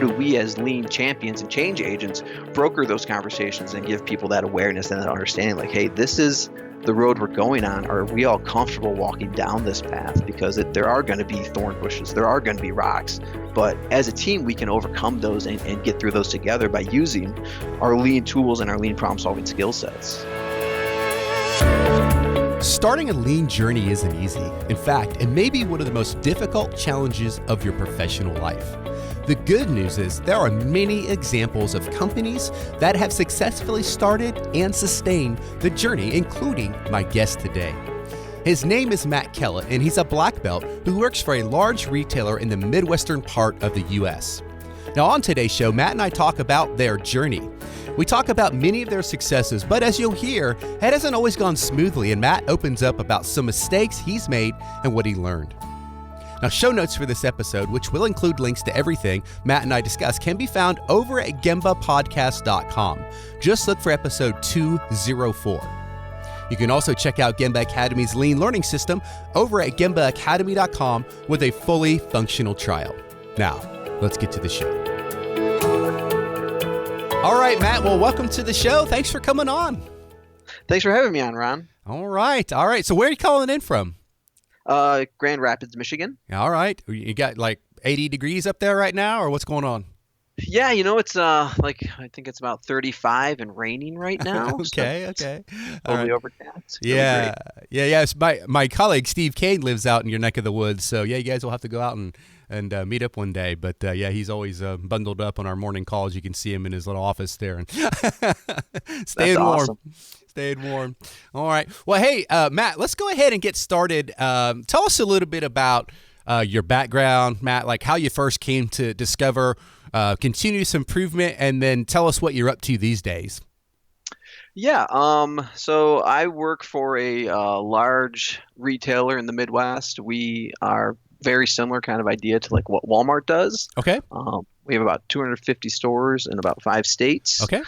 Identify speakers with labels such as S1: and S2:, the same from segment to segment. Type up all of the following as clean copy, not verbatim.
S1: do we as lean champions and change agents broker those conversations and give people that awareness and that understanding, like, hey, this is the road we're going on. Are we all comfortable walking down this path? Because there are going to be thorn bushes, there are going to be rocks, but as a team we can overcome those and get through those together by using our lean tools and our lean problem solving skill sets.
S2: Starting a lean journey isn't easy. In fact, it may be one of the most difficult challenges of your professional life. The good news is there are many examples of companies that have successfully started and sustained the journey, including my guest today. His name is Matt Kellett, and he's a black belt who works for a large retailer in the Midwestern part of the U.S. Now, on today's show, Matt and I talk about their journey. We talk about many of their successes, but as you'll hear, it hasn't always gone smoothly, and Matt opens up about some mistakes he's made and what he learned. Now, show notes for this episode, which will include links to everything Matt and I discuss, can be found over at gembapodcast.com. Just look for episode 204. You can also check out Gemba Academy's Lean Learning System over at gembaacademy.com with a fully functional trial. Now, let's get to the show. All right, Matt. Well, welcome to the show. Thanks for coming on.
S1: Thanks for having me on, Ron.
S2: All right. So where are you calling in from?
S1: Grand Rapids, Michigan.
S2: All right. You got like 80 degrees up there right now, or what's going on?
S1: Yeah, it's like I think it's about 35 and raining right now.
S2: Okay.
S1: Totally overcast.
S2: Yeah. My colleague Steve Kane lives out in your neck of the woods, so yeah, you guys will have to go out and meet up one day. But yeah, he's always bundled up on our morning calls. You can see him in his little office there and staying warm.
S1: Awesome.
S2: Staying warm. All right. Well, hey, Matt, let's go ahead and get started. Tell us a little bit about your background, Matt, like how you first came to discover continuous improvement, and then tell us what you're up to these days.
S1: Yeah. So I work for a large retailer in the Midwest. We are very similar kind of idea to like what Walmart does.
S2: Okay.
S1: We have about 250 stores in about 5 states.
S2: Okay.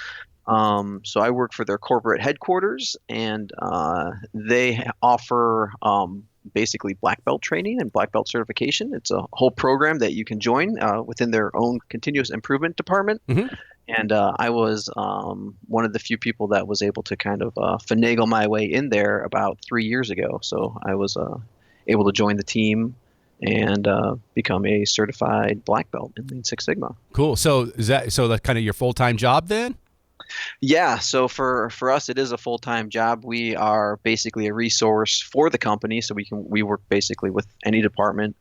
S1: So I work for their corporate headquarters, and they offer basically black belt training and black belt certification. It's a whole program that you can join within their own continuous improvement department.
S2: Mm-hmm.
S1: And I was one of the few people that was able to kind of finagle my way in there about 3 years ago. So I was able to join the team and become a certified black belt in Lean Six Sigma.
S2: Cool. So that's kind of your full-time job then?
S1: Yeah, so for us, it is a full-time job. We are basically a resource for the company, so we work basically with any department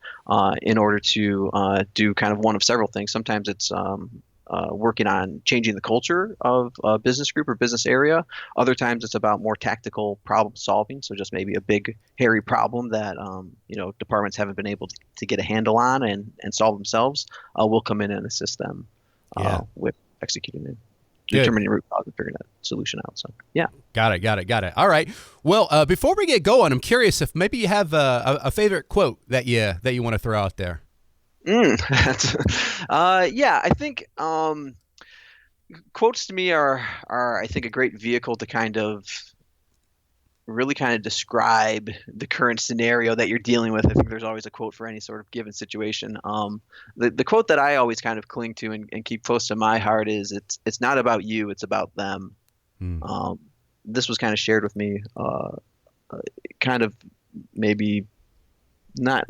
S1: in order to do kind of one of several things. Sometimes it's working on changing the culture of a business group or business area. Other times it's about more tactical problem solving, so just maybe a big, hairy problem that departments haven't been able to get a handle on and solve themselves. We'll come in and assist them with executing it. Determining root cause and figuring that solution out. So, yeah.
S2: Got it. All right. Well, before we get going, I'm curious if maybe you have a favorite quote that you want to throw out there.
S1: Yeah, I think quotes to me are I think a great vehicle to kind of describe the current scenario that you're dealing with. I think there's always a quote for any sort of given situation. The quote that I always kind of cling to and keep close to my heart is it's not about you, it's about them. This was kind of shared with me kind of maybe not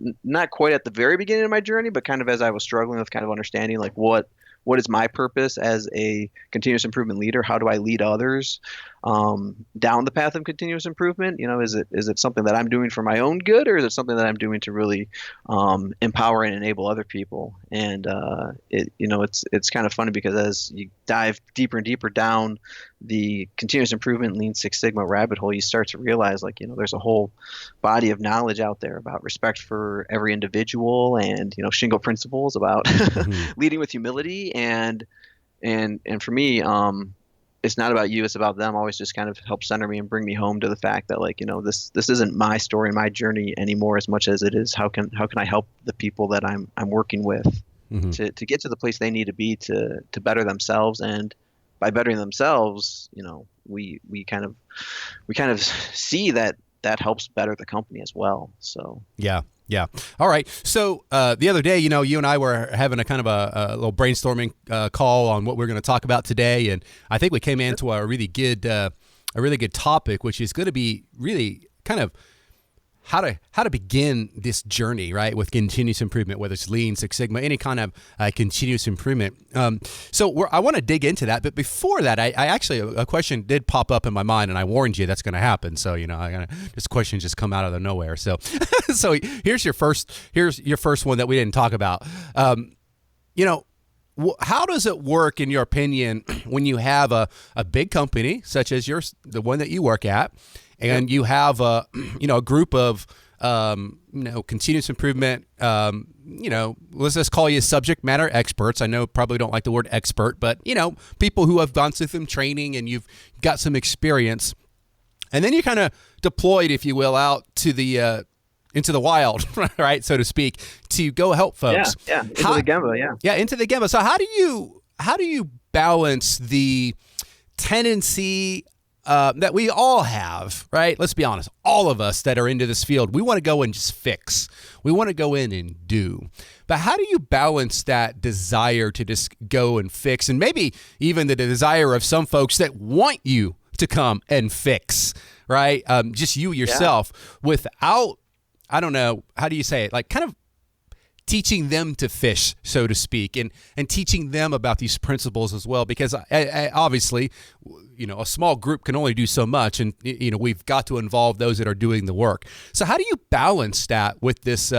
S1: quite at the very beginning of my journey, but kind of as I was struggling with kind of understanding like what is my purpose as a continuous improvement leader? How do I lead others down the path of continuous improvement? Is it something that I'm doing for my own good, or is it something that I'm doing to really empower and enable other people? And it's kind of funny because as you dive deeper and deeper down the continuous improvement Lean Six Sigma rabbit hole, you start to realize there's a whole body of knowledge out there about respect for every individual and Shingo principles about leading with humility and for me it's not about you, it's about them. Always just kind of help center me and bring me home to the fact that this isn't my story, my journey anymore as much as it is how can I help the people that I'm working with to get to the place they need to be to better themselves. And by bettering themselves, we kind of see that helps better the company as well. So
S2: yeah, Yeah. All right. So the other day, you and I were having a kind of a little brainstorming call on what we're going to talk about today, and I think we came into a really good topic, which is going to be really kind of how to begin this journey, right, with continuous improvement, whether it's Lean, Six Sigma, any kind of continuous improvement. I want to dig into that, but before that, I actually, a question did pop up in my mind, and I warned you that's going to happen. So this question just come out of the nowhere. So so here's your first one that we didn't talk about. How does it work, in your opinion, when you have a big company such as the one that you work at, and you have a group of continuous improvement, let's just call you subject matter experts. I know probably don't like the word expert, but people who have gone through some training and you've got some experience, and then you kind of deployed, if you will, out to the into the wild, right, so to speak, to go help folks.
S1: Yeah, into the Gemba,
S2: yeah, into the Gemba. So how do you balance the tendency that we all have, right? Let's be honest. All of us that are into this field, we want to go and just fix. We want to go in and do. But how do you balance that desire to just go and fix, and maybe even the desire of some folks that want you to come and fix, right? Just you yourself, without, I don't know, how do you say it? Like kind of teaching them to fish, so to speak, and teaching them about these principles as well, because obviously, a small group can only do so much, and we've got to involve those that are doing the work. So how do you balance that with this?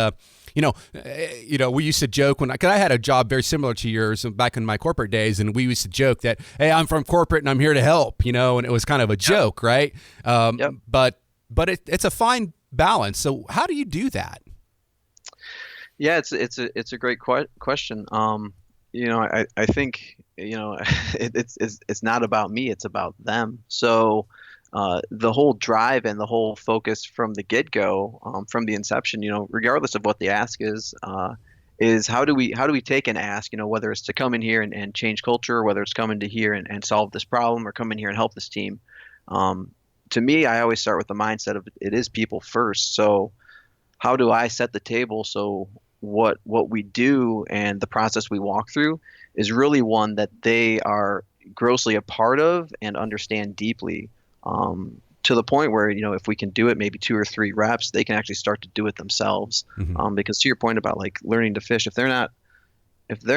S2: We used to joke because I had a job very similar to yours back in my corporate days, and we used to joke that, hey, I'm from corporate and I'm here to help, and it was kind of a joke, right? But it's a fine balance. So how do you do that?
S1: Yeah, it's a great question. I think it's not about me; it's about them. So the whole drive and the whole focus from the get-go, from the inception, regardless of what the ask is how do we take an ask? Whether it's to come in here and change culture, or whether it's come into here and solve this problem, or come in here and help this team. To me, I always start with the mindset of it is people first. So how do I set the table so what we do and the process we walk through is really one that they are grossly a part of and understand deeply, to the point where, if we can do it maybe 2 or 3 reps, they can actually start to do it themselves. Because to your point about like learning to fish, if they're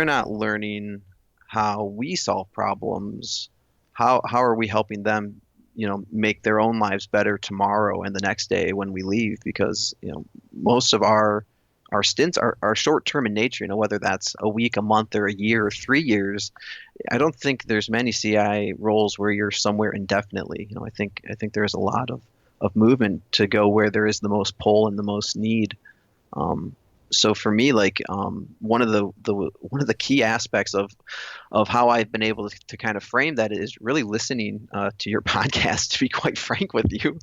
S1: not learning how we solve problems, how are we helping them make their own lives better tomorrow and the next day when we leave? Because most of our stints are short term in nature, whether that's a week, a month, or a year, or 3 years. I don't think there's many CI roles where you're somewhere indefinitely. I think there's a lot of movement to go where there is the most pull and the most need. So for me, like one of the key aspects of how I've been able to kind of frame that is really listening to your podcast, to be quite frank with you.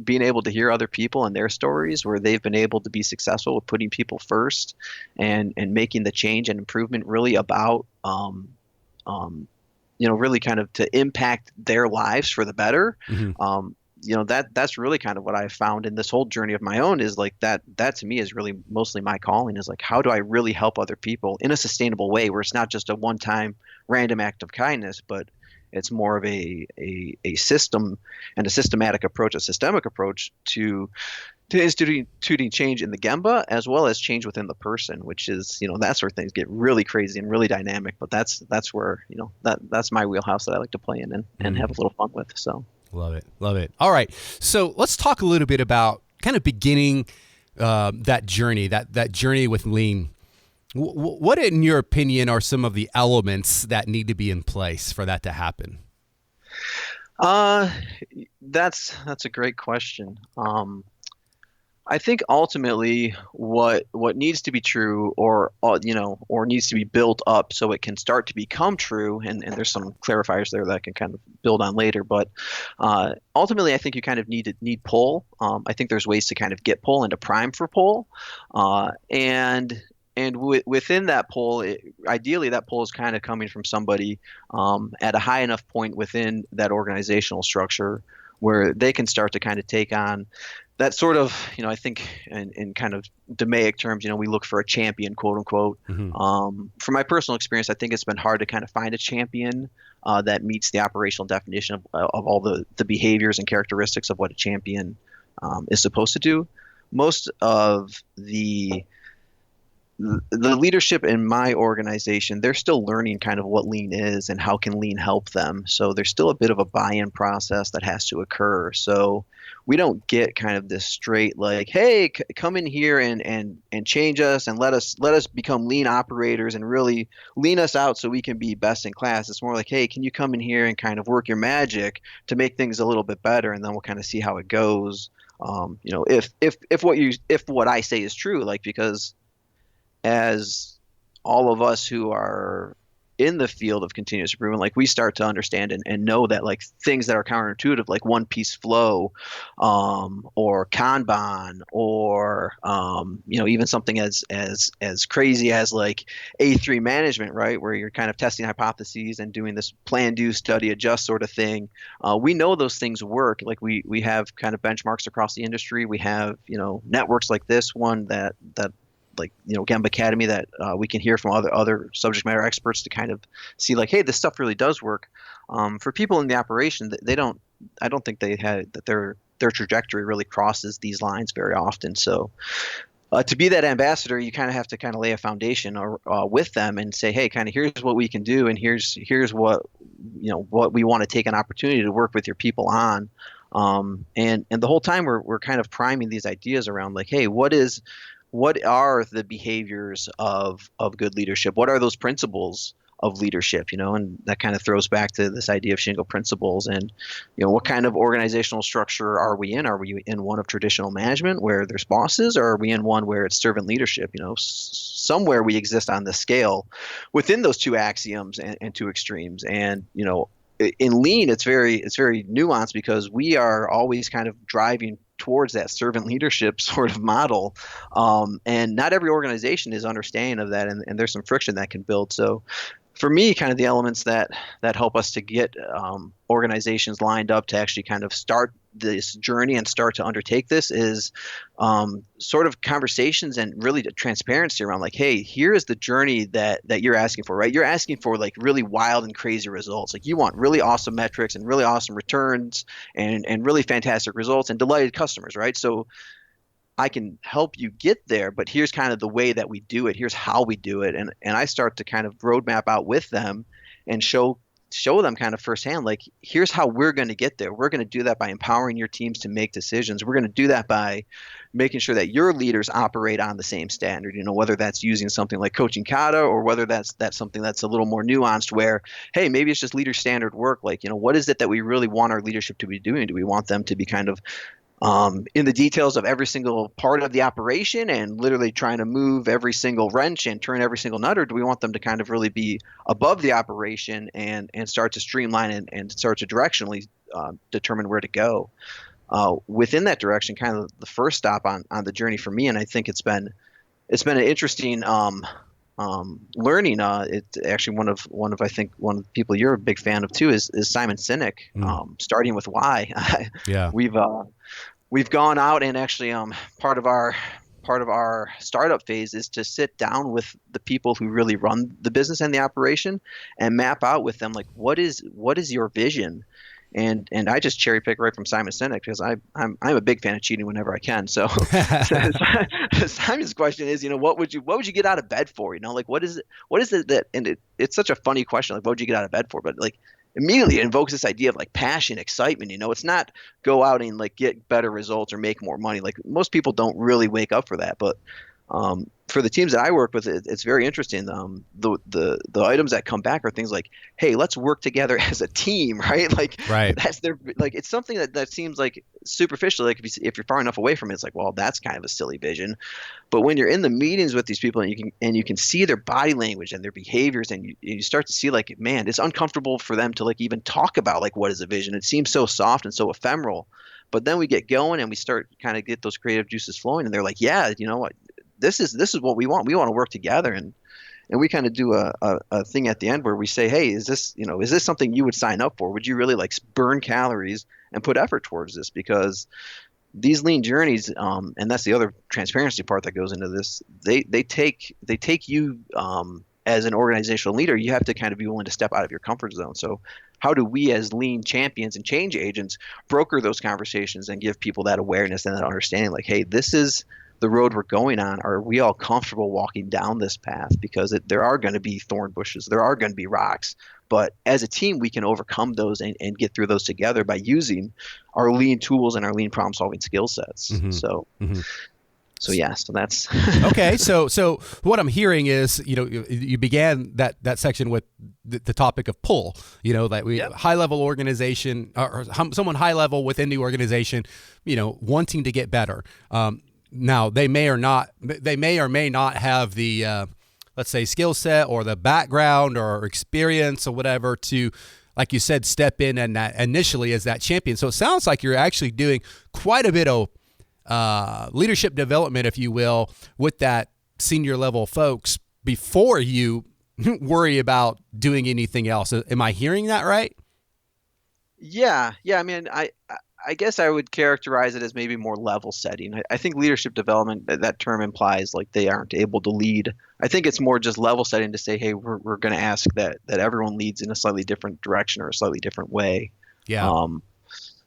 S1: Being able to hear other people and their stories where they've been able to be successful with putting people first and making the change and improvement really about, really kind of to impact their lives for the better. That's really kind of what I found in this whole journey of my own, is like that to me is really mostly my calling, is like, how do I really help other people in a sustainable way where it's not just a one-time random act of kindness, but it's more of a system and a systematic approach, a systemic approach to instituting change in the Gemba, as well as change within the person, which is, that's where things get really crazy and really dynamic. But that's where, that's my wheelhouse that I like to play in and have a little fun with. So
S2: love it. All right. So let's talk a little bit about kind of beginning that journey, that journey with Lean. What, in your opinion, are some of the elements that need to be in place for that to happen?
S1: That's a great question. I think ultimately what needs to be true, or needs to be built up so it can start to become true, and there's some clarifiers there that I can kind of build on later, but ultimately I think you kind of need pull. I think there's ways to kind of get pull and to prime for pull, and within that pull, ideally that pull is kind of coming from somebody at a high enough point within that organizational structure where they can start to kind of take on that sort of, I think in kind of DMAIC terms, we look for a champion, quote unquote.
S2: Hmm.
S1: From my personal experience, I think it's been hard to kind of find a champion that meets the operational definition of all the behaviors and characteristics of what a champion is supposed to do. Most of the leadership in my organization, they're still learning kind of what lean is and how can lean help them. So there's still a bit of a buy-in process that has to occur. So we don't get kind of this straight like, hey, come in here and change us and let us become lean operators and really lean us out so we can be best in class. It's more like, hey, can you come in here and kind of work your magic to make things a little bit better, and then we'll kind of see how it goes. If what I say is true, like, because as all of us who are in the field of continuous improvement, like, we start to understand and know that, like, things that are counterintuitive, like one piece flow, or Kanban, or even something as crazy as like A3 management, right, where you're kind of testing hypotheses and doing this plan, do, study, adjust sort of thing. We know those things work. Like, we have kind of benchmarks across the industry. We have networks like this one that like Gemba Academy that we can hear from other subject matter experts to kind of see like, hey, this stuff really does work. For people in the operation, I don't think they had that their trajectory really crosses these lines very often. So to be that ambassador, you kind of have to kind of lay a foundation with them and say, hey, kind of here's what we can do, and here's what what we want to take an opportunity to work with your people on. And the whole time we're kind of priming these ideas around like, hey, what are the behaviors of good leadership? What are those principles of leadership? And that kind of throws back to this idea of Shingo principles. And what kind of organizational structure are we in? Are we in one of traditional management where there's bosses, or are we in one where it's servant leadership? Somewhere we exist on the scale within those two axioms and two extremes. And in lean, it's very nuanced, because we are always kind of driving towards that servant leadership sort of model. And not every organization is understanding of that, and there's some friction that can build. So for me, kind of the elements that help us to get organizations lined up to actually kind of start this journey and start to undertake this is sort of conversations and really the transparency around like, hey, here is the journey that you're asking for, right? You're asking for like really wild and crazy results. Like, you want really awesome metrics and really awesome returns and really fantastic results and delighted customers, right? So I can help you get there, but here's kind of the way that we do it. Here's how we do it. And I start to kind of roadmap out with them and show them kind of firsthand, like, here's how we're going to get there. We're going to do that by empowering your teams to make decisions. We're going to do that by making sure that your leaders operate on the same standard, whether that's using something like coaching kata, or whether that's something that's a little more nuanced where, hey, maybe it's just leader standard work. Like, what is it that we really want our leadership to be doing? Do we want them to be kind of in the details of every single part of the operation and literally trying to move every single wrench and turn every single nut, or do we want them to kind of really be above the operation and start to streamline and start to directionally determine where to go? Within that direction, kind of the first stop on the journey for me, and I think it's been an interesting learning. It's actually one of the people you're a big fan of too is Simon Sinek. Starting with why.
S2: Yeah.
S1: We've gone out and actually part of our startup phase is to sit down with the people who really run the business and the operation and map out with them like, what is your vision? And I just cherry pick right from Simon Sinek, because I'm a big fan of cheating whenever I can. So Simon's question is, what would you get out of bed for? Like, what is it that, and it's such a funny question, like, what would you get out of bed for? But like, immediately it invokes this idea of like passion, excitement. It's not go out and like get better results or make more money. Like, most people don't really wake up for that. But for the teams that I work with, it's very interesting. The items that come back are things like, hey, let's work together as a team, right? Like,
S2: right.
S1: That's like, it's something that seems like superficial. Like, if you're far enough away from it, it's like, well, that's kind of a silly vision. But when you're in the meetings with these people and you can see their body language and their behaviors, and you start to see like, man, it's uncomfortable for them to like even talk about like, what is a vision? It seems so soft and so ephemeral. But then we get going and we start kind of get those creative juices flowing, and they're like, yeah, what? This is what we want. We want to work together, and we kind of do a thing at the end where we say, hey, is this something you would sign up for? Would you really like burn calories and put effort towards this? Because these lean journeys, and that's the other transparency part that goes into this. They take you as an organizational leader. You have to kind of be willing to step out of your comfort zone. So, how do we as lean champions and change agents broker those conversations and give people that awareness and that understanding? Like, hey, this is the road we're going on. Are we all comfortable walking down this path? Because there are going to be thorn bushes, there are going to be rocks. But as a team, we can overcome those and get through those together by using our lean tools and our lean problem solving skill sets.
S2: Mm-hmm.
S1: So,
S2: Mm-hmm.
S1: so that's
S2: Okay. So what I'm hearing is, you began that section with the topic of pull, that we
S1: Yep.
S2: high level organization or someone high level within the organization, wanting to get better. Now they may or may not have the, let's say, skill set or the background or experience or whatever to, like you said, step in and that initially as that champion. So it sounds like you're actually doing quite a bit of leadership development, if you will, with that senior level folks before you worry about doing anything else. Am I hearing that right?
S1: yeah. I mean, I guess I would characterize it as maybe more level setting. I think leadership development, that term implies like they aren't able to lead. I think it's more just level setting to say, hey, we're going to ask that everyone leads in a slightly different direction or a slightly different way.
S2: Yeah.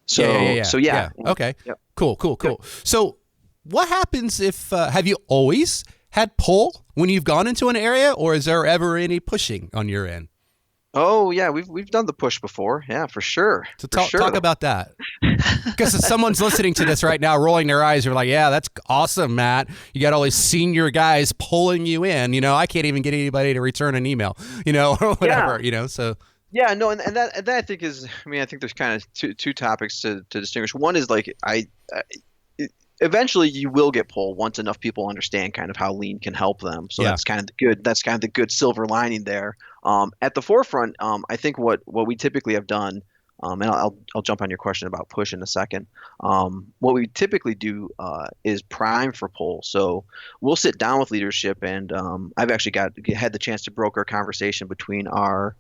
S1: Yeah.
S2: Okay.
S1: Yep.
S2: Cool. So what happens if, have you always had pull when you've gone into an area, or is there ever any pushing on your end?
S1: Oh yeah, we've done the push before. Yeah, for sure.
S2: So talk about that. Because if someone's listening to this right now, rolling their eyes, they're like, yeah, that's awesome, Matt. You got all these senior guys pulling you in. I can't even get anybody to return an email, or whatever, so.
S1: Yeah, no, and that I think is, I think there's kind of two topics to distinguish. One is like eventually you will get pulled once enough people understand kind of how lean can help them. So that's kind of the good silver lining there. At the forefront, I think what we typically have done, and I'll jump on your question about push in a second. What we typically do is prime for pull. So we'll sit down with leadership, and I've actually had the chance to broker a conversation between our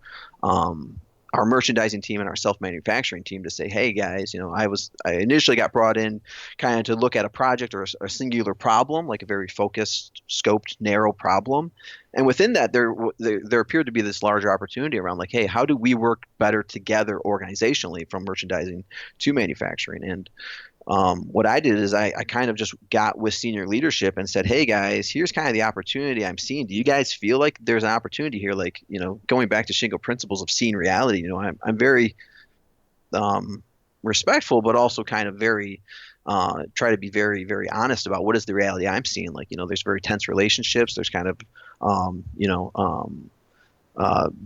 S1: merchandising team and our self-manufacturing team to say, hey guys, I initially got brought in kind of to look at a project or a singular problem, like a very focused, scoped, narrow problem. And within that, there appeared to be this larger opportunity around like, hey, how do we work better together organizationally from merchandising to manufacturing? And what I did is I kind of just got with senior leadership and said, hey guys, here's kind of the opportunity I'm seeing. Do you guys feel like there's an opportunity here? Like, going back to Shingo principles of seeing reality, I'm very respectful, but also kind of very try to be very, very honest about what is the reality I'm seeing. Like, there's very tense relationships. There's kind of,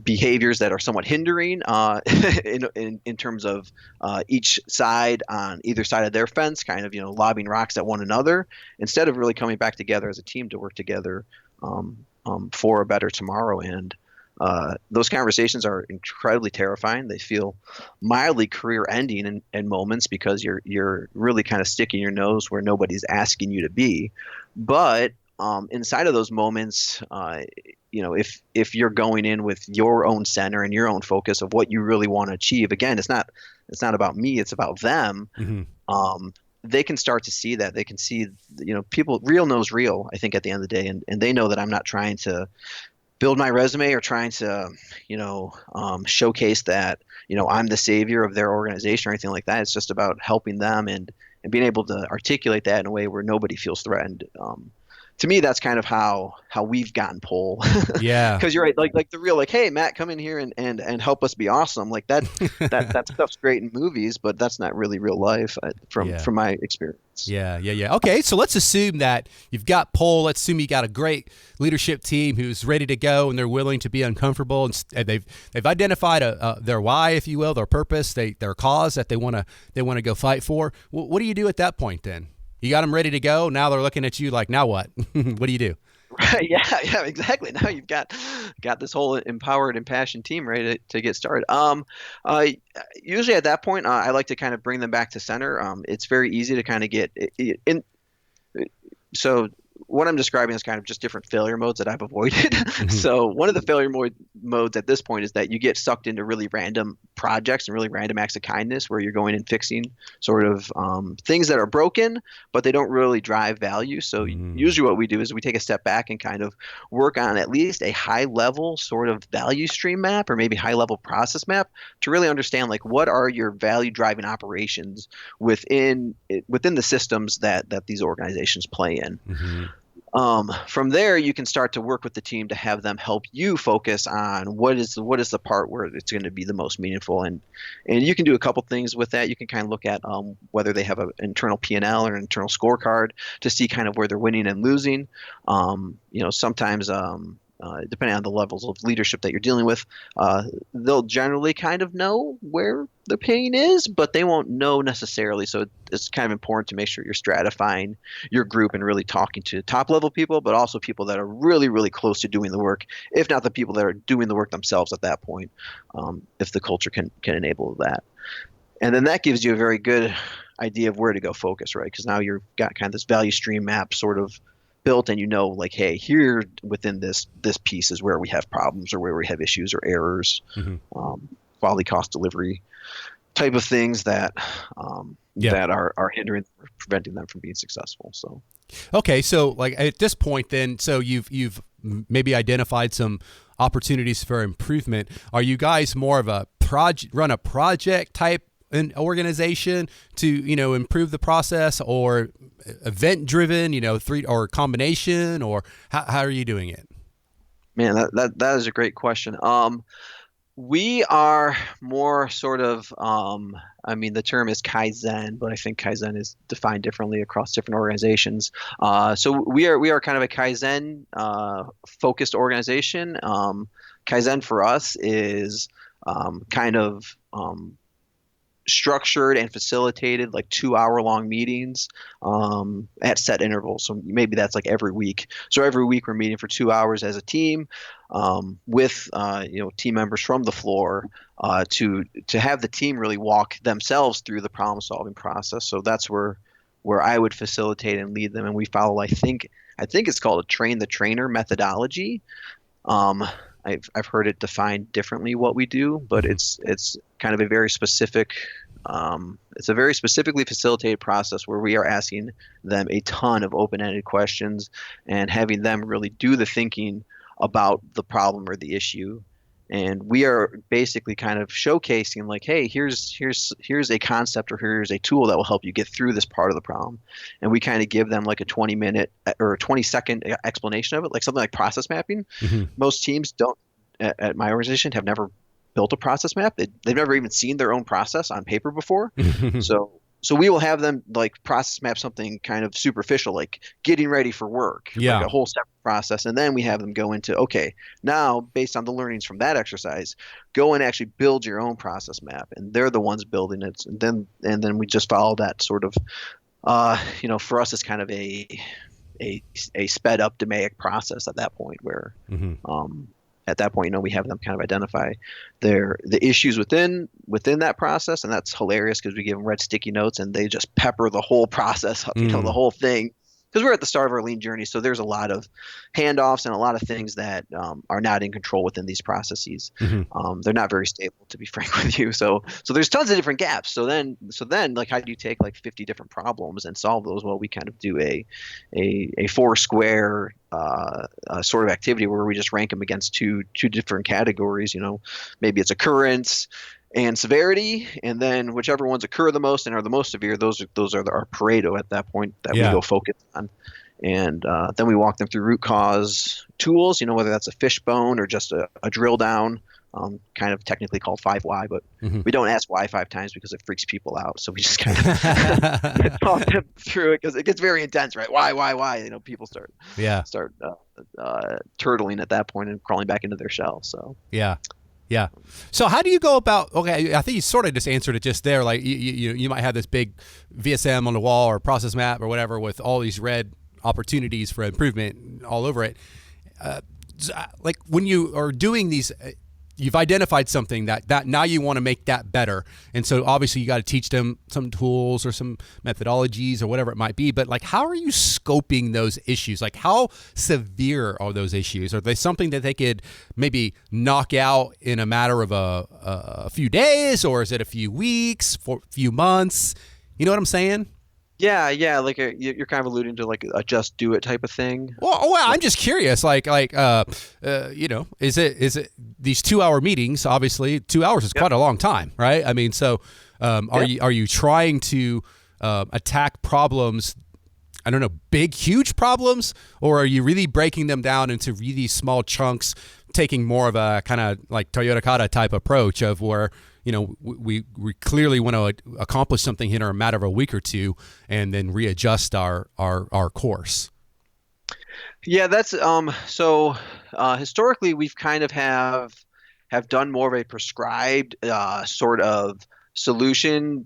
S1: behaviors that are somewhat hindering in terms of each side on either side of their fence, kind of lobbing rocks at one another instead of really coming back together as a team to work together for a better tomorrow. And those conversations are incredibly terrifying. They feel mildly career-ending in moments because you're really kind of sticking your nose where nobody's asking you to be, but inside of those moments, if you're going in with your own center and your own focus of what you really want to achieve, again, it's not about me, it's about them.
S2: Mm-hmm.
S1: They can start to see that. They can see, people, real knows real, I think, at the end of the day. And they know that I'm not trying to build my resume or trying to, showcase that, I'm the savior of their organization or anything like that. It's just about helping them and being able to articulate that in a way where nobody feels threatened. To me, that's kind of how we've gotten pull.
S2: Yeah.
S1: Because you're right, like the real, like, hey, Matt, come in here and help us be awesome. Like that stuff's great in movies, but that's not really real life from my experience.
S2: Yeah. Okay, so let's assume that you've got pull. Let's assume you got a great leadership team who's ready to go and they're willing to be uncomfortable and they've identified their why, if you will, their purpose, their cause that they want to go fight for. What do you do at that point then? You got them ready to go. Now they're looking at you like, now what? What do you do?
S1: Right. Yeah, exactly. Now you've got this whole empowered, impassioned team ready to get started. Usually at that point, I like to kind of bring them back to center. It's very easy to kind of get in. So what I'm describing is kind of just different failure modes that I've avoided.
S2: Hmm.
S1: So one of the modes at this point is that you get sucked into really random projects and really random acts of kindness where you're going and fixing sort of things that are broken, but they don't really drive value. So usually what we do is we take a step back and kind of work on at least a high level sort of value stream map or maybe high level process map to really understand like what are your value driving operations within the systems that these organizations play in.
S2: Hmm.
S1: From there, you can start to work with the team to have them help you focus on what is the part where it's going to be the most meaningful, and you can do a couple things with that. You can kind of look at whether they have an internal P&L or an internal scorecard to see kind of where they're winning and losing. Sometimes depending on the levels of leadership that you're dealing with, they'll generally kind of know where the pain is, but they won't know necessarily. So it's kind of important to make sure you're stratifying your group and really talking to top level people, but also people that are really, really close to doing the work, if not the people that are doing the work themselves at that point, if the culture can enable that. And then that gives you a very good idea of where to go focus, right? Because now you've got kind of this value stream map sort of built, and like, hey, here within this piece is where we have problems or where we have issues or errors, quality, cost, delivery type of things that that are hindering or preventing them from being successful. So
S2: okay, so like at this point then, so you've maybe identified some opportunities for improvement. Are you guys more of a project type an organization to improve the process, or event driven, or combination, or how are you doing it?
S1: Man, that is a great question. We are more sort of the term is Kaizen, but I think Kaizen is defined differently across different organizations. So we are kind of a Kaizen focused organization. Kaizen for us is kind of structured and facilitated like 2-hour long meetings at set intervals. So maybe that's like every week. So every week we're meeting for 2 hours as a team with team members from the floor to have the team really walk themselves through the problem solving process. So that's where I would facilitate and lead them, and we follow I think it's called a train the trainer methodology. I've heard it defined differently what we do, but it's kind of a very specific. It's a very specifically facilitated process where we are asking them a ton of open-ended questions and having them really do the thinking about the problem or the issue. And we are basically kind of showcasing like, hey, here's a concept or here's a tool that will help you get through this part of the problem. And we kind of give them like a 20-minute or a 20-second explanation of it, like something like process mapping.
S2: Mm-hmm.
S1: Most teams don't, at my organization, have never built a process map. They've never even seen their own process on paper before. So we will have them like process map something kind of superficial, like getting ready for work, like a whole separate process. And then we have them go into, okay, now based on the learnings from that exercise, go and actually build your own process map. And they're the ones building it. And then we just follow that sort of, for us, it's kind of a sped up DMAIC process at that point where, at that point, we have them kind of identify the issues within that process, and that's hilarious because we give them red sticky notes and they just pepper the whole process up, the whole thing, because we're at the start of our lean journey. So there's a lot of handoffs and a lot of things that are not in control within these processes. They're not very stable, to be frank with you. So there's tons of different gaps. So then, like, how do you take like 50 different problems and solve those? Well, we kind of do a 4-square sort of activity where we just rank them against two different categories. Maybe it's occurrence and severity, and then whichever ones occur the most and are the most severe, those are our Pareto at that point that we go focus on. And then we walk them through root cause tools, whether that's a fishbone or just a drill down, kind of technically called 5 why, but we don't ask why 5 times because it freaks people out. So we just kind of talk them through it because it gets very intense, right? Why? People start turtling at that point and crawling back into their shell. So
S2: yeah. So how do you go about? Okay, I think you sort of just answered it just there. Like you might have this big VSM on the wall or process map or whatever with all these red opportunities for improvement all over it. Like when you are doing these you've identified something that now you want to make that better. And so obviously you got to teach them some tools or some methodologies or whatever it might be. But like, how are you scoping those issues? Like, how severe are those issues? Are they something that they could maybe knock out in a matter of a few days, or is it a few weeks, for a few months? You know what I'm saying?
S1: Yeah, like you're kind of alluding to like a just do it type of thing.
S2: Well, I'm just curious, is it these 2-hour meetings? Obviously, 2 hours is quite a long time, right? I mean, so are you trying to attack problems? I don't know, huge problems, or are you really breaking them down into really small chunks, taking more of a kind of like Toyota Kata type approach of where, we clearly want to accomplish something here in a matter of a week or two, and then readjust our course?
S1: Yeah, that's so historically we've kind of have done more of a prescribed sort of solution,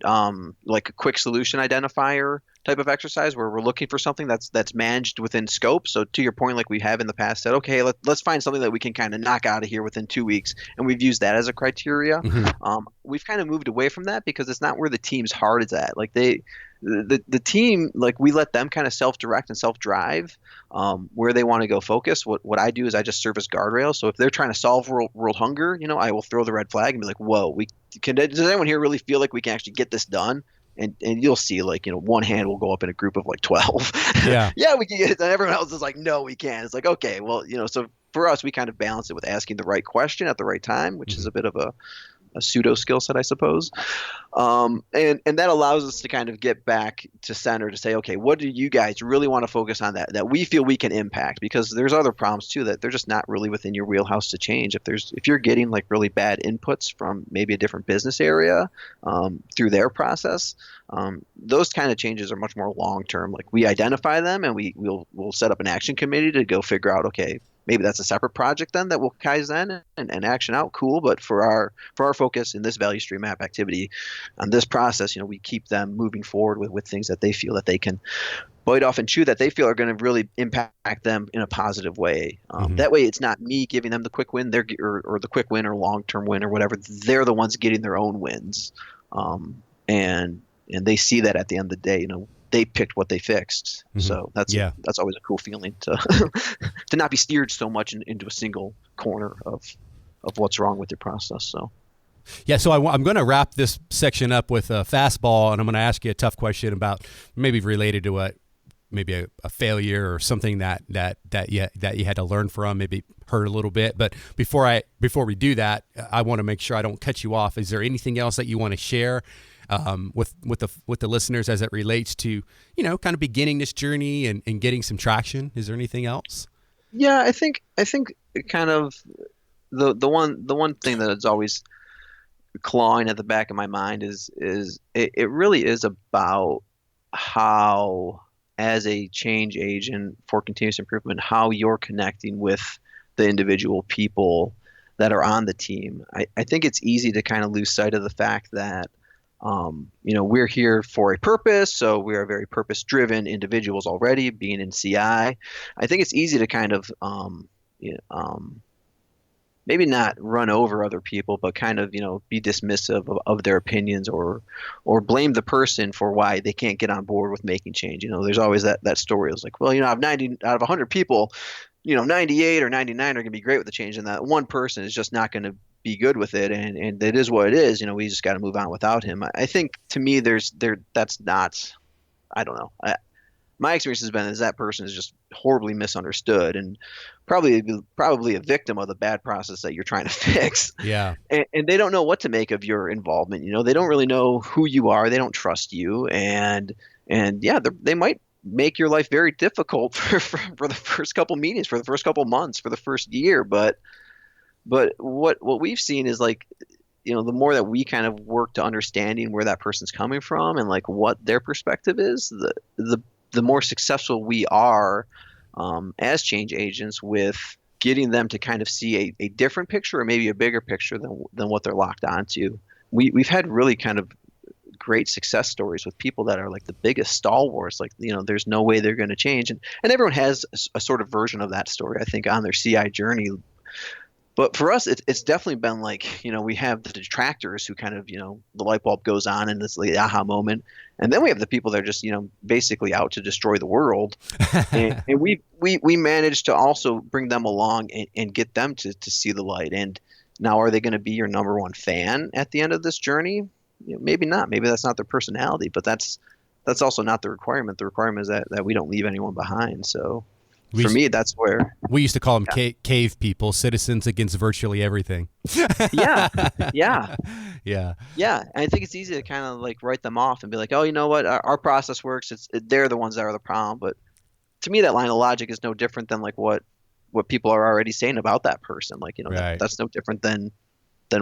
S1: like a quick solution identifier type of exercise where we're looking for something that's managed within scope. So to your point, like we have in the past said, okay, let's find something that we can kind of knock out of here within 2 weeks, and we've used that as a criteria.
S2: Mm-hmm.
S1: We've kind of moved away from that because it's not where the team's heart is at. Like the team, like we let them kind of self-direct and self-drive where they want to go focus. What I do is I just serve as guardrails. So if they're trying to solve world hunger, I will throw the red flag and be like, whoa, does anyone here really feel like we can actually get this done? And you'll see, like, one hand will go up in a group of like 12.
S2: Yeah.
S1: Yeah, we can get it. And everyone else is like, no, we can't. It's like, okay, well, so for us, we kind of balance it with asking the right question at the right time, which is a bit of a pseudo skill set, I suppose. And that allows us to kind of get back to center to say, okay, what do you guys really want to focus on that we feel we can impact? Because there's other problems too that they're just not really within your wheelhouse to change. If you're getting like really bad inputs from maybe a different business area through their process, those kind of changes are much more long term. Like we identify them and we'll set up an action committee to go figure out, okay, maybe that's a separate project then that will Kaizen and action out. Cool. But for our focus in this value stream map activity on this process, we keep them moving forward with things that they feel that they can bite off and chew, that they feel are going to really impact them in a positive way. That way it's not me giving them the quick win or the quick win or long-term win or whatever. They're the ones getting their own wins. And they see that at the end of the day, they picked what they fixed. Mm-hmm. So that's always a cool feeling to to not be steered so much into a single corner of what's wrong with your process. So
S2: I'm going to wrap this section up with a fastball, and I'm going to ask you a tough question about maybe related to maybe a failure or something that you had to learn from, maybe hurt a little bit. But before we do that, I want to make sure I don't cut you off. Is there anything else that you want to share with the listeners as it relates to, kind of beginning this journey and getting some traction? Is there anything else?
S1: Yeah, I think kind of the one thing that is always clawing at the back of my mind is it really is about how, as a change agent for continuous improvement, how you're connecting with the individual people that are on the team. I think it's easy to kind of lose sight of the fact that we're here for a purpose, so we are very purpose-driven individuals already, being in CI. I think it's easy to kind of maybe not run over other people, but kind of be dismissive of their opinions or blame the person for why they can't get on board with making change. There's always that story. It's like, well, out of 90 out of 100 people, 98 or 99 are going to be great with the change, and that one person is just not going to be good with it, and it is what it is. We just got to move on without him. I think, to me, that's not, I don't know. My experience has been is that person is just horribly misunderstood and probably a victim of the bad process that you're trying to fix.
S2: Yeah.
S1: And they don't know what to make of your involvement. They don't really know who you are. They don't trust you, and they might make your life very difficult for the first couple meetings, for the first couple months, for the first year. But what we've seen is, like, the more that we kind of work to understanding where that person's coming from and like what their perspective is, the more successful we are as change agents with getting them to kind of see a different picture or maybe a bigger picture than what they're locked onto. We've had really kind of great success stories with people that are like the biggest stalwarts, like, there's no way they're going to change. And everyone has a sort of version of that story, I think, on their CI journey. But for us, it's definitely been like, we have the detractors who kind of, the light bulb goes on and it's the aha moment. And then we have the people that are just, basically out to destroy the world. And we managed to also bring them along and get them to see the light. And now, are they going to be your number one fan at the end of this journey? Maybe not. Maybe that's not their personality, but that's also not the requirement. The requirement is that we don't leave anyone behind. So
S2: We
S1: for
S2: used,
S1: me, that's where,
S2: we used to call them
S1: yeah,
S2: cave people, citizens against virtually everything.
S1: yeah, yeah.
S2: Yeah.
S1: Yeah, and I think it's easy to kind of like write them off and be like, oh, you know what, our process works. They're the ones that are the problem. But to me, that line of logic is no different than like what people are already saying about that person. Like,
S2: Right.
S1: that's no different than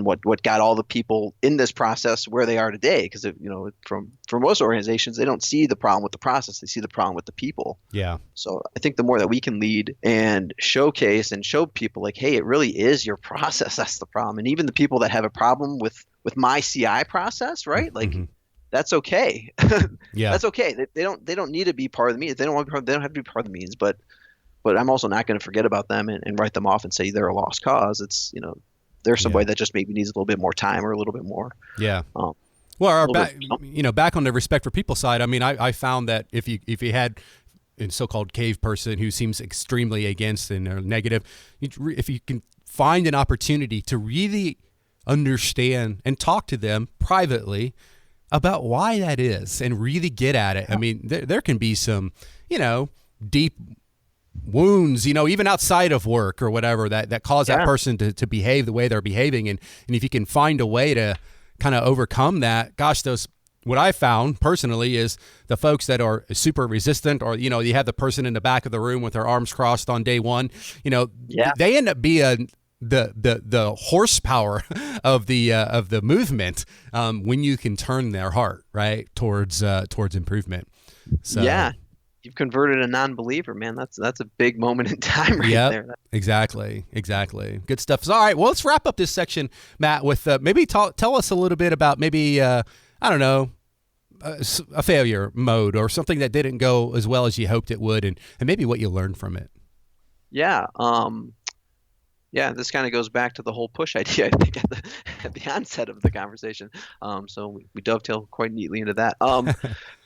S1: what got all the people in this process where they are today. Because for most organizations, they don't see the problem with the process; they see the problem with the people.
S2: Yeah.
S1: So I think the more that we can lead and showcase and show people like, hey, it really is your process that's the problem. And even the people that have a problem with my CI process, right? Like
S2: Hmm.
S1: that's okay.
S2: Yeah.
S1: That's okay. They don't need to be part of the means. They don't want to be they don't have to be part of the means, but I'm also not going to forget about them and write them off and say they're a lost cause. It's, they're
S2: Yeah.
S1: somebody that just maybe needs a little bit more time or a little bit more
S2: Yeah.
S1: um
S2: Well,
S1: a
S2: our
S1: little
S2: back,
S1: bit
S2: back on the respect for people side. I mean, I found that if you had a so-called cave person who seems extremely against and negative, if you can find an opportunity to really understand and talk to them privately about why that is and really get at it. I mean, there can be some, deep wounds, even outside of work or whatever that cause that
S1: yeah.
S2: person to behave the way they're behaving. And if you can find a way to kind of overcome that, gosh, what I found personally is the folks that are super resistant, or, you have the person in the back of the room with their arms crossed on day one,
S1: Yeah.
S2: they end up being the horsepower of the movement, when you can turn their heart right towards improvement. So
S1: Yeah. You've converted a non-believer, man. That's a big moment in time right
S2: yeah,
S1: there.
S2: exactly. Good stuff. So, all right, well, let's wrap up this section, Matt, with maybe tell us a little bit about maybe I don't know, a failure mode or something that didn't go as well as you hoped it would, and maybe what you learned from it.
S1: Yeah. Yeah, this kind of goes back to the whole push idea, I think, at the onset of the conversation. So we dovetail quite neatly into that.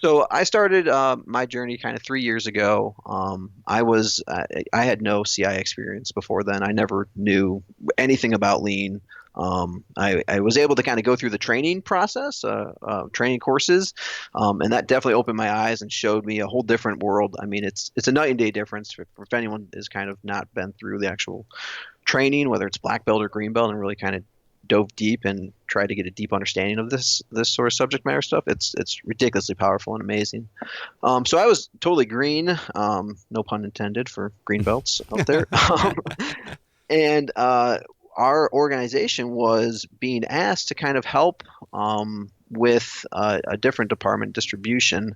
S1: So I started my journey kind of 3 years ago. I had no CI experience before then. I never knew anything about lean. I was able to kind of go through the training process, training courses, and that definitely opened my eyes and showed me a whole different world. I mean, it's a night and day difference if anyone has kind of not been through the actual training, whether it's black belt or green belt, and really kind of dove deep and tried to get a deep understanding of this sort of subject matter stuff. It's ridiculously powerful and amazing. So I was totally green, no pun intended for green belts out there. And our organization was being asked to kind of help with a different department, distribution,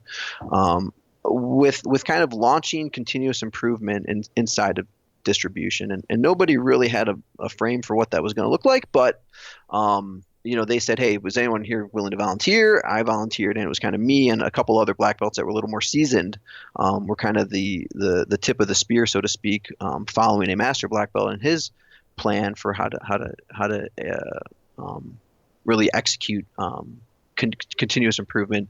S1: with kind of launching continuous improvement inside of distribution, and nobody really had a frame for what that was going to look like. But they said, hey, was anyone here willing to volunteer? I volunteered, and it was kind of me and a couple other black belts that were a little more seasoned. Were kind of the tip of the spear, so to speak, following a master black belt and his plan for how to really execute continuous improvement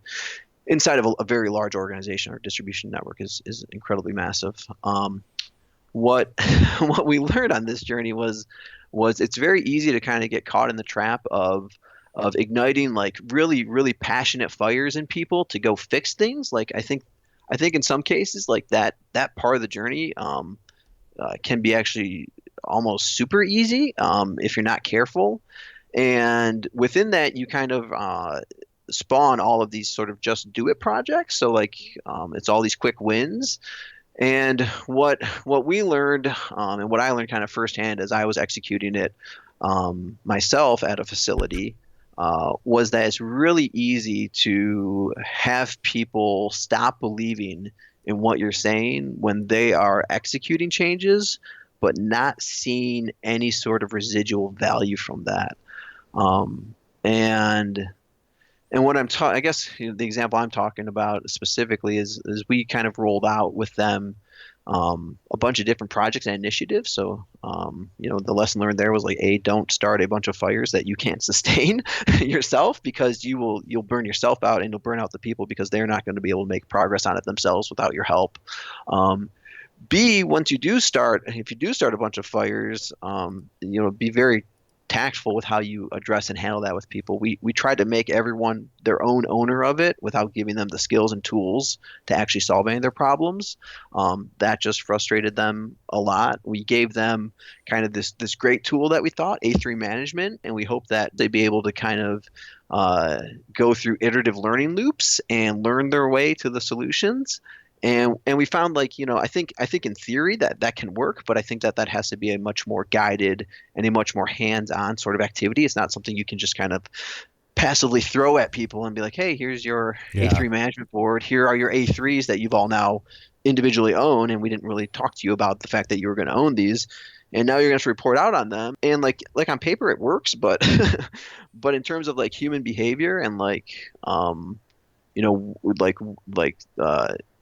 S1: inside of a very large organization. Our distribution network is incredibly massive. What what we learned on this journey was it's very easy to kind of get caught in the trap of igniting like really really passionate fires in people to go fix things. Like I think in some cases like that part of the journey can be actually almost super easy if you're not careful. And within that, you kind of spawn all of these sort of just do it projects. So like it's all these quick wins. And what we learned, and what I learned kind of firsthand as I was executing it myself at a facility, was that it's really easy to have people stop believing in what you're saying when they are executing changes, but not seeing any sort of residual value from that. And what I guess the example I'm talking about specifically is we kind of rolled out with them a bunch of different projects and initiatives. So, the lesson learned there was like, don't start a bunch of fires that you can't sustain yourself, because you'll burn yourself out, and you'll burn out the people because they're not going to be able to make progress on it themselves without your help. B, once you do start, if you do start a bunch of fires, be very tactful with how you address and handle that with people. We tried to make everyone their own owner of it without giving them the skills and tools to actually solve any of their problems. That just frustrated them a lot. We gave them kind of this great tool that we thought, A3 management, and we hope that they'd be able to kind of go through iterative learning loops and learn their way to the solutions. And we found, like, I think in theory that can work, but I think that has to be a much more guided and a much more hands-on sort of activity. It's not something you can just kind of passively throw at people and be like, hey, here's your A3 management board. Here are your A3s that you've all now individually own, and we didn't really talk to you about the fact that you were going to own these. And now you're going to report out on them. And like on paper it works, but but in terms of like human behavior and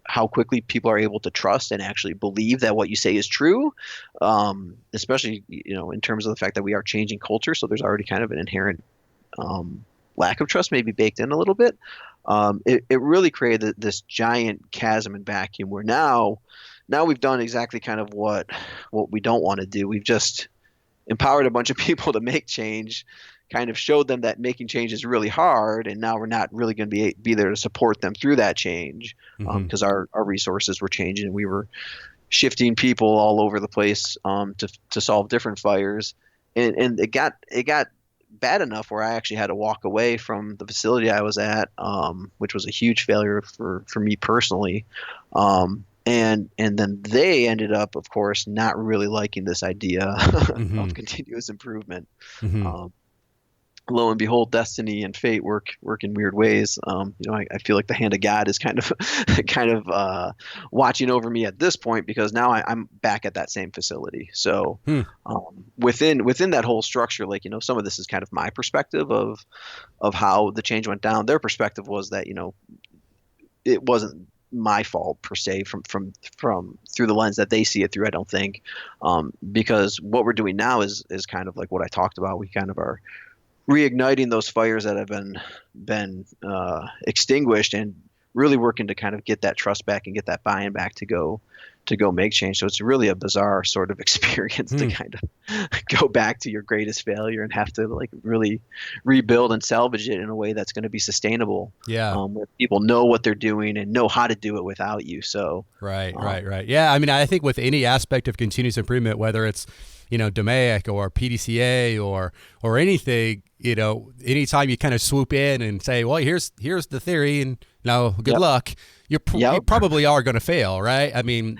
S1: how quickly people are able to trust and actually believe that what you say is true, especially, in terms of the fact that we are changing culture. So there's already kind of an inherent lack of trust maybe baked in a little bit. It really created this giant chasm and vacuum where now we've done exactly kind of what we don't want to do. We've just empowered a bunch of people to make change, kind of showed them that making change is really hard, and now we're not really going to be there to support them through that change, because our resources were changing, and we were shifting people all over the place to solve different fires, and it got bad enough where I actually had to walk away from the facility I was at, which was a huge failure for me personally. And then they ended up, of course, not really liking this idea of continuous improvement. Lo and behold, destiny and fate work in weird ways. I feel like the hand of God is kind of watching over me at this point, because now I'm back at that same facility. So within that whole structure, like, some of this is kind of my perspective of how the change went down. Their perspective was that, it wasn't my fault per se from through the lens that they see it through, I don't think, because what we're doing now is kind of like what I talked about. We kind of are reigniting those fires that have been extinguished, and really working to kind of get that trust back and get that buy-in back to go make change. So it's really a bizarre sort of experience to kind of go back to your greatest failure and have to like really rebuild and salvage it in a way that's going to be sustainable.
S2: Yeah.
S1: Where people know what they're doing and know how to do it without you. So right.
S2: Yeah. I mean, I think with any aspect of continuous improvement, whether it's DMAIC or PDCA or anything, anytime you kind of swoop in and say, well, here's the theory, and now good luck, you probably are going to fail, right? I mean,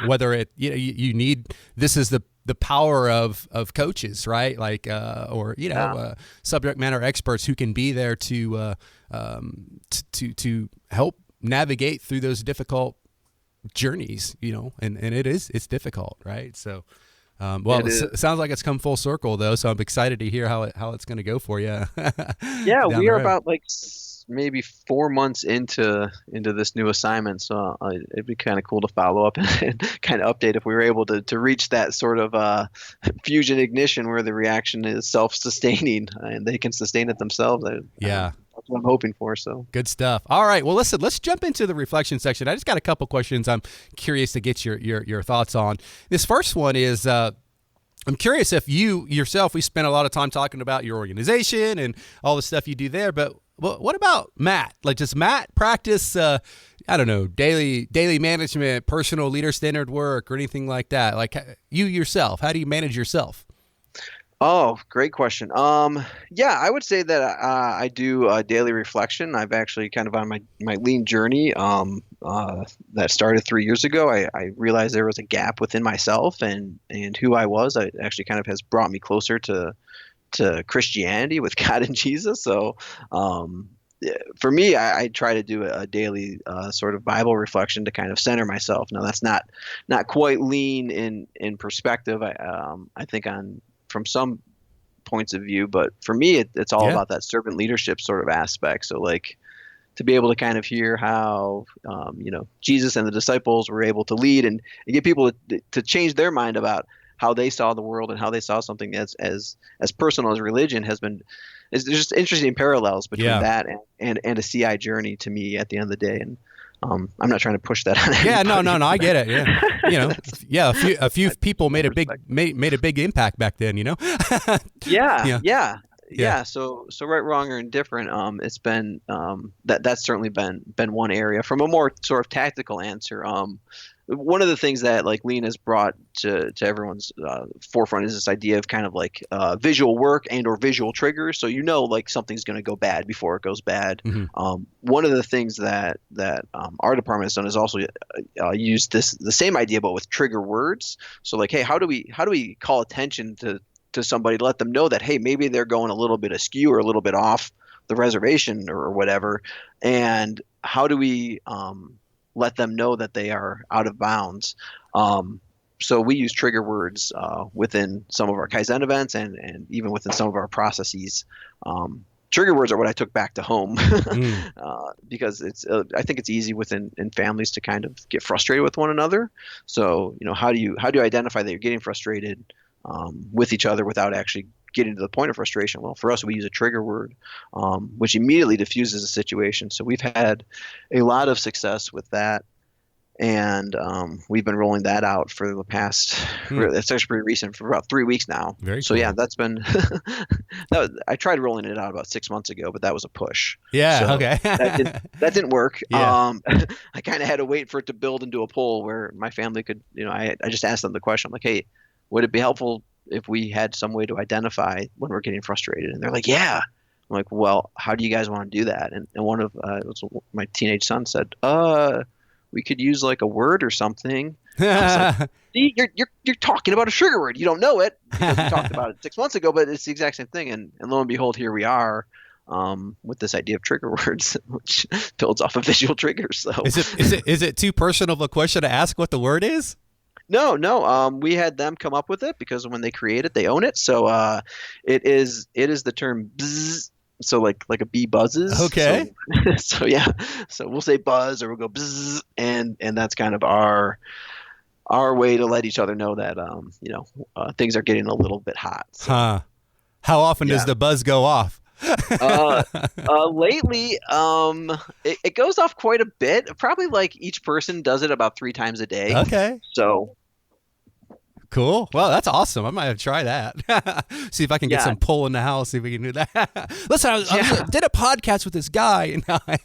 S2: whether it, you need, this is the power of coaches, right? Like, subject matter experts who can be there to help navigate through those difficult journeys, and it's difficult, right? So, it sounds like it's come full circle though, so I'm excited to hear how it's going to go for you.
S1: Yeah, we are about like maybe 4 months into this new assignment, so it'd be kind of cool to follow up and kind of update if we were able to reach that sort of fusion ignition where the reaction is self-sustaining and they can sustain it themselves. That's what I'm hoping for. So
S2: good stuff. All right. Well, listen, let's jump into the reflection section. I just got a couple questions I'm curious to get your thoughts on. This first one is, I'm curious if you yourself, we spent a lot of time talking about your organization and all the stuff you do there, but what about Matt? Like, does Matt practice, daily management, personal leader-centered work, or anything like that? Like you yourself, how do you manage yourself?
S1: Oh, great question. Yeah, I would say that I do daily reflection. I've actually kind of on my lean journey that started 3 years ago. I realized there was a gap within myself and who I was. It actually kind of has brought me closer to Christianity with God and Jesus. So for me, I try to do a daily sort of Bible reflection to kind of center myself. Now, that's not quite lean in perspective. I think from some points of view, but for me, it's all about that servant leadership sort of aspect. So like, to be able to kind of hear how Jesus and the disciples were able to lead and get people to change their mind about how they saw the world and how they saw something as personal as religion has been. There's just interesting parallels between that and a CI journey to me at the end of the day. And I'm not trying to push that on anybody.
S2: Yeah, no, I get it. Yeah, a few people made a big impact back then.
S1: Yeah. So right, wrong, or indifferent. It's been that's certainly been one area. From a more sort of tactical answer, one of the things that like Lean has brought to everyone's forefront is this idea of kind of like visual work and or visual triggers. So like something's going to go bad before it goes bad.
S2: Mm-hmm.
S1: One of the things that our department has done is also used the same idea but with trigger words. So like, hey, how do we call attention to somebody to let them know that, hey, maybe they're going a little bit askew or a little bit off the reservation or whatever, and how do we let them know that they are out of bounds? So we use trigger words within some of our Kaizen events and even within some of our processes. Trigger words are what I took back to home because I think it's easy in families to kind of get frustrated with one another. So how do you identify that you're getting frustrated with each other without actually getting to the point of frustration? Well, for us, we use a trigger word, which immediately diffuses a situation. So we've had a lot of success with that. And we've been rolling that out for the past, it's actually pretty recent, for about 3 weeks now.
S2: Very
S1: so
S2: cool.
S1: Yeah, that's been, I tried rolling it out about 6 months ago, but that was a push.
S2: Yeah.
S1: So
S2: okay.
S1: that didn't work.
S2: Yeah.
S1: I kind of had to wait for it to build into a poll where my family could, I just asked them the question. I'm like, hey, would it be helpful if we had some way to identify when we're getting frustrated? And they're like, yeah. I'm like, well, how do you guys want to do that? And one of my teenage son said, we could use like a word or something. I was like, see, you're talking about a trigger word. You don't know it because we talked about it 6 months ago, but it's the exact same thing. And lo and behold, here we are with this idea of trigger words, which builds off of visual triggers. So
S2: is it too personal of a question to ask what the word is?
S1: No. We had them come up with it because when they create it, they own it. So it is the term bzz. So like a bee buzzes.
S2: Okay.
S1: So yeah. So we'll say buzz or we'll go bzz, and that's kind of our way to let each other know that things are getting a little bit hot. So,
S2: How often does the buzz go off?
S1: Lately, it goes off quite a bit. Probably like each person does it about 3 times a day.
S2: Okay.
S1: So
S2: cool. Well, that's awesome. I might have to try that. See if I can get some pull in the house. See if we can do that. Listen, I did a podcast with this guy, and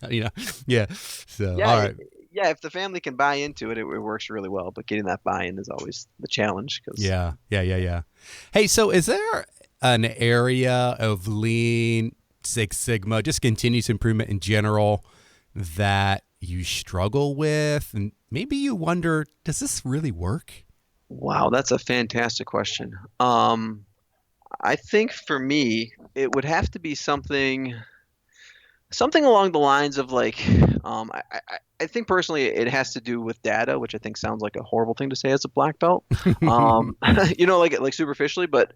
S2: yeah. So all right.
S1: Yeah, if the family can buy into it, it works really well. But getting that buy-in is always the challenge.
S2: Yeah. Hey, so is there an area of Lean, Six Sigma, just continuous improvement in general that you struggle with, and maybe you wonder, does this really work?
S1: Wow, that's a fantastic question. I think for me, it would have to be something along the lines of like, I think personally it has to do with data, which I think sounds like a horrible thing to say as a black belt, like superficially, but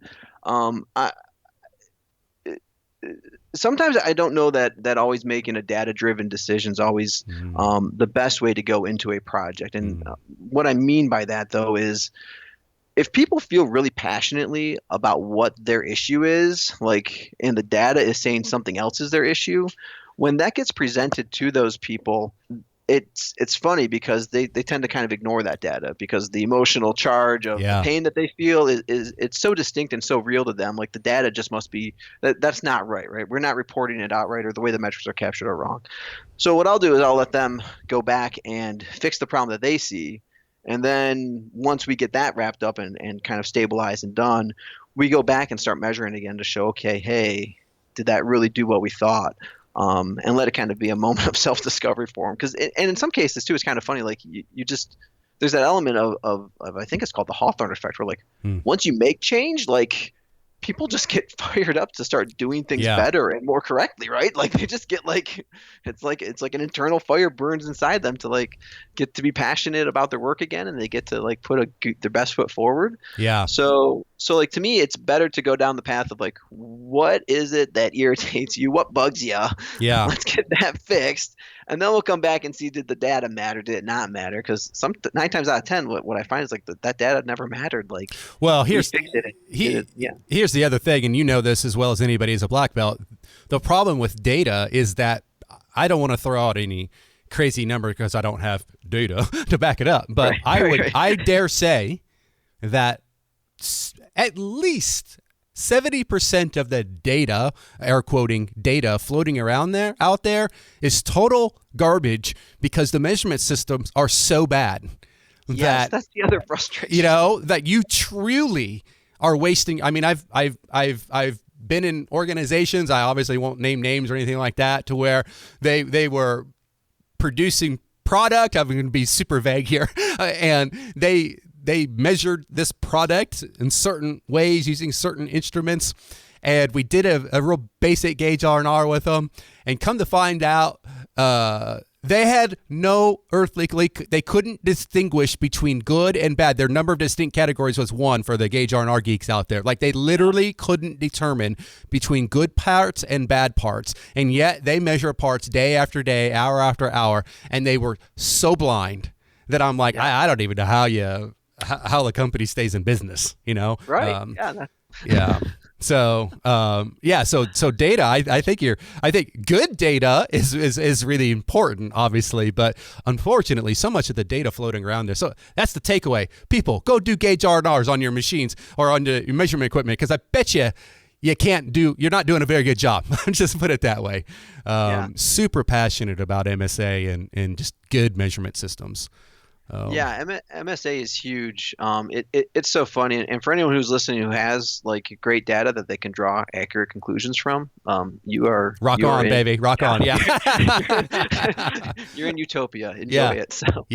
S1: sometimes I don't know that always making a data-driven decision is always the best way to go into a project. And what I mean by that, though, is if people feel really passionately about what their issue is, and the data is saying something else is their issue, when that gets presented to those people, it's funny because they tend to kind of ignore that data because the emotional charge of the pain that they feel is it's so distinct and so real to them. Like the data just must be that's not right? We're not reporting it out right, or the way the metrics are captured are wrong. So what I'll do is I'll let them go back and fix the problem that they see. And then once we get that wrapped up and kind of stabilized and done, we go back and start measuring again to show, okay, hey, did that really do what we thought? And let it kind of be a moment of self-discovery for them. And in some cases too, it's kind of funny. Like you just, there's that element of I think it's called the Hawthorne effect, where once you make change, people just get fired up to start doing things better and more correctly, right? Like they just get it's like an internal fire burns inside them to get to be passionate about their work again, and they get to put their best foot forward.
S2: Yeah.
S1: So So like to me, it's better to go down the path of like, what is it that irritates you? What bugs you?
S2: Yeah.
S1: Let's get that fixed, and then we'll come back and see, did the data matter? Did it not matter? Because 9 times out of 10, what I find is like that data never mattered. Like,
S2: Well,
S1: we fixed it. Yeah.
S2: here's the other thing, and you know this as well as anybody as a black belt. The problem with data is that I don't want to throw out any crazy number because I don't have data to back it up. But I dare say that at least 70% of the data, air quoting data, floating around out there is total garbage because the measurement systems are so bad.
S1: Yes, that's the other frustration.
S2: That you truly are wasting. I mean, I've been in organizations, I obviously won't name names or anything like that, to where they were producing product. I'm going to be super vague here, and they measured this product in certain ways using certain instruments, and we did a real basic gauge R&R with them, and come to find out they had no earthly leak. They couldn't distinguish between good and bad. Their number of distinct categories was 1 for the gauge R&R geeks out there. Like, they literally couldn't determine between good parts and bad parts, and yet they measure parts day after day, hour after hour, and they were so blind that I'm like, I don't even know how the company stays in business,
S1: Right.
S2: Yeah. So, so data, I think good data is really important, obviously, but unfortunately, so much of the data floating around there. So that's the takeaway. People, go do gauge R&Rs on your machines or on your measurement equipment, because I bet you're not doing a very good job. Just put it that way. Super passionate about MSA and just good measurement systems.
S1: MSA is huge. It's so funny, and for anyone who's listening who has like great data that they can draw accurate conclusions from, you are
S2: rock on, baby, rock on. Yeah,
S1: you're in utopia. Enjoy it. So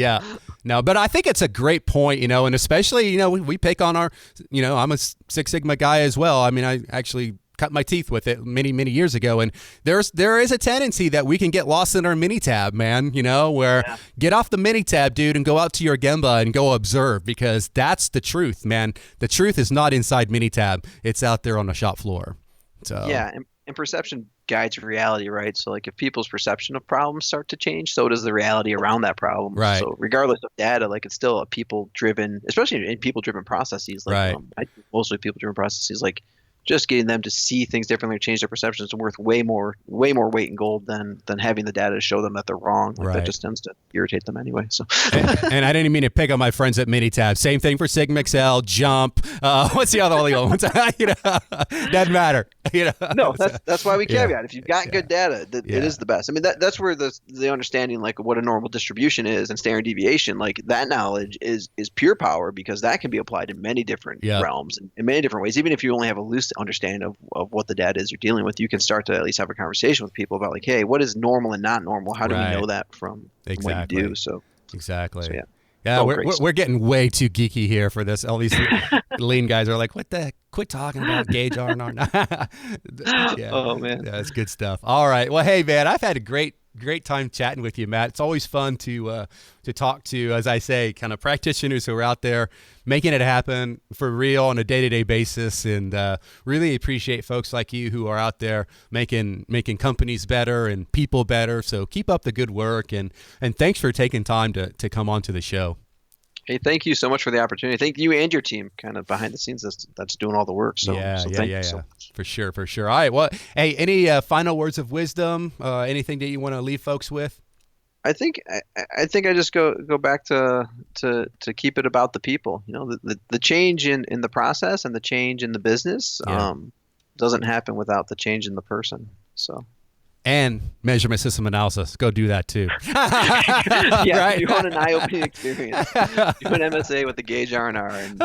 S2: no, but I think it's a great point, and especially we pick on our, I'm a Six Sigma guy as well. I mean, I actually cut my teeth with it many years ago, and there is a tendency that we can get lost in our mini tab, man, get off the mini tab, dude, and go out to your gemba and go observe, because that's the truth, man. The truth is not inside mini tab, it's out there on the shop floor. So
S1: and perception guides reality, right? So like if people's perception of problems start to change, so does the reality around that problem.
S2: Right.
S1: So regardless of data, like it's still a people driven, especially in people driven processes, like mostly people driven processes, like just getting them to see things differently or change their perceptions is worth way more weight in gold than having the data to show them that they're wrong. Like that just tends to irritate them anyway. So,
S2: and I didn't mean to pick on my friends at Minitab. Same thing for Sigma Excel, Jump. What's the other ones? Doesn't matter.
S1: No, that's why we caveat. If you've got good data, it is the best. I mean, that's where the understanding like what a normal distribution is and standard deviation, like that knowledge is pure power, because that can be applied in many different realms and in many different ways. Even if you only have a loose understanding of what the data is you're dealing with, you can start to at least have a conversation with people about like, hey, what is normal and not normal? How do we know that from what you do? So
S2: exactly. Yeah, we're getting way too geeky here for this. All these lean guys are like, what the heck? Quit talking about gauge R&R.
S1: Oh, man.
S2: Yeah, that's good stuff. All right. Well, hey, man, I've had a great time chatting with you, Matt. It's always fun to talk to, as I say, kind of practitioners who are out there making it happen for real on a day-to-day basis, and really appreciate folks like you who are out there making companies better and people better. So keep up the good work, and thanks for taking time to come on to the show.
S1: Hey, thank you so much for the opportunity. Thank you and your team kind of behind the scenes that's doing all the work. So thank you so much.
S2: For sure. All right. Well, hey, any final words of wisdom, anything that you want to leave folks with?
S1: I think I just go back to keep it about the people. The change in the process and the change in the business doesn't happen without the change in the person. So.
S2: And measurement system analysis. Go do that too.
S1: Right? You want an eye-opening experience. Do an MSA with the gauge R&R, and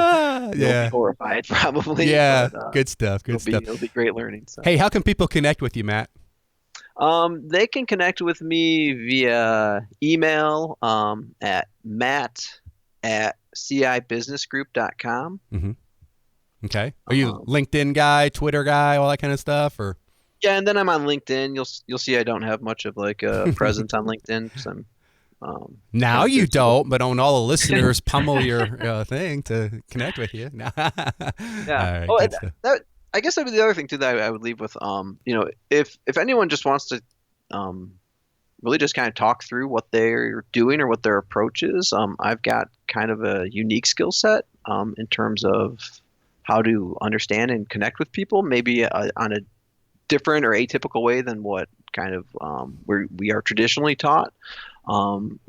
S1: you'll be horrified probably.
S2: Yeah, but, good stuff.
S1: It'll be great learning. So.
S2: Hey, how can people connect with you, Matt?
S1: They can connect with me via email at matt@cibusinessgroup.com.
S2: Mm-hmm. Okay. Are you LinkedIn guy, Twitter guy, all that kind of stuff, or? Yeah,
S1: and then I'm on LinkedIn. You'll see I don't have much of like a presence on LinkedIn, because
S2: Now you don't, but on all the listeners, pummel your thing to connect with you.
S1: Yeah.
S2: All right,
S1: I guess that'd be the other thing too that I would leave with. If anyone just wants to really just kind of talk through what they're doing or what their approach is, I've got kind of a unique skill set in terms of how to understand and connect with people, maybe on a different or atypical way than what kind of we are traditionally taught.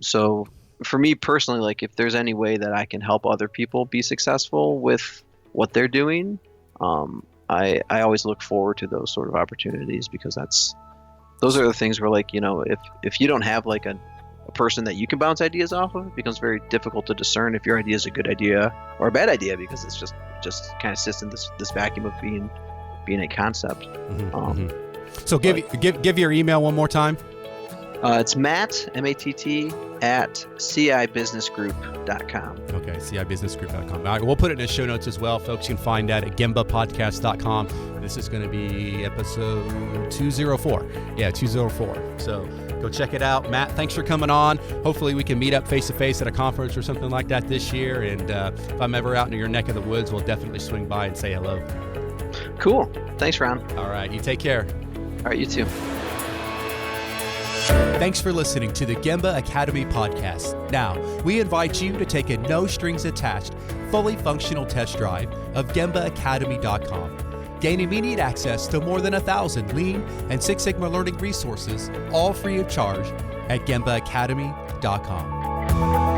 S1: So for me personally, like if there's any way that I can help other people be successful with what they're doing, I always look forward to those sort of opportunities, because those are the things where, like, if you don't have like a person that you can bounce ideas off of, it becomes very difficult to discern if your idea is a good idea or a bad idea, because it's just kind of sits in this vacuum of being a concept.
S2: So give your email one more time.
S1: It's Matt, M-A-T-T, at cibusinessgroup.com.
S2: Okay, cibusinessgroup.com. All right, we'll put it in the show notes as well. Folks, you can find that at gembapodcast.com. This is going to be episode 204. Yeah, 204. So go check it out. Matt, thanks for coming on. Hopefully we can meet up face-to-face at a conference or something like that this year. And if I'm ever out in your neck of the woods, we'll definitely swing by and say hello.
S1: Cool. Thanks, Ron.
S2: All right, you take care.
S1: All right, you too.
S2: Thanks for listening to the Gemba Academy podcast. Now, we invite you to take a no-strings-attached, fully functional test drive of GembaAcademy.com. Gain immediate access to more than 1,000 Lean and Six Sigma learning resources, all free of charge, at GembaAcademy.com.